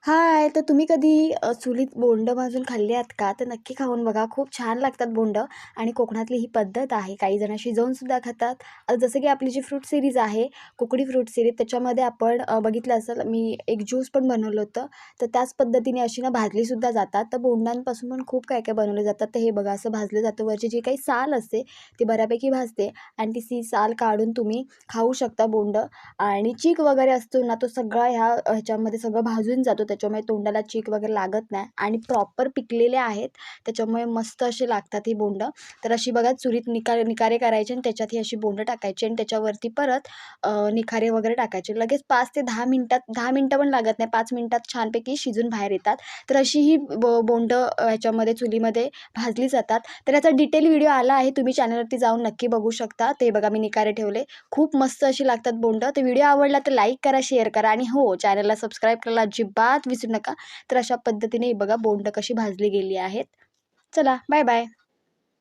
हाय! तर तुम्ही कधी चुलीत बोंडं भाजून खाल्ली आहेत का? तर नक्की खाऊन बघा. खूप छान लागतात बोंडं आणि कोकणातली ही पद्धत आहे. काही जण शिजवूनसुद्धा खातात. जसं की आपली जी फ्रूट सिरीज आहे, कुकडी फ्रूट सिरीज त्याच्यामध्ये आपण बघितलं असेल मी एक ज्यूस पण बनवलं होतं. तर त्याच पद्धतीने अशी ना भाजलीसुद्धा जातात. तर बोंडांपासून पण खूप काय-काय बनवले जातात. तर हे बघा असं भाजलं जातं. वरची जी काही साल असते ती बऱ्यापैकी भाजते आणि ती साल काढून तुम्ही खाऊ शकता बोंडं आणि चीक वगैरे असतो ना, तो सगळा ह्याच्यामध्ये सगळं भाजून जातो. त्याच्यामुळे तोंडाला चीक वगैरे लागत नाही आणि प्रॉपर पिकलेले आहेत. त्याच्यामुळे मस्त असे लागतात ही बोंडं. तर अशी बघा चुलीत निकारे करायचे आणि त्याच्यात ही अशी बोंडं टाकायची आणि त्याच्यावरती परत निखारे वगैरे टाकायचे. लगेच 5 ते 10 मिनिटात 10 मिनिटं पण लागत नाही. 5 मिनिटात छानपैकी शिजून बाहेर येतात. तर अशी ही बोंडं ह्याच्यामध्ये चुलीमध्ये भाजली जातात. तर याचा डिटेल व्हिडिओ आला आहे. तुम्ही चॅनलवरती जाऊन नक्की बघू शकता. ते बघा मी निखारे ठेवले. खूप मस्त अशी लागतात बोंडं. तर व्हिडिओ आवडला तर लाईक करा, शेअर करा आणि हो, चॅनलला सबस्क्राईब करायला अजिबात विसरू नका. तर अशा पद्धतीने बघा बोंडं कशी भाजली गेली आहेत. चला, बाय बाय.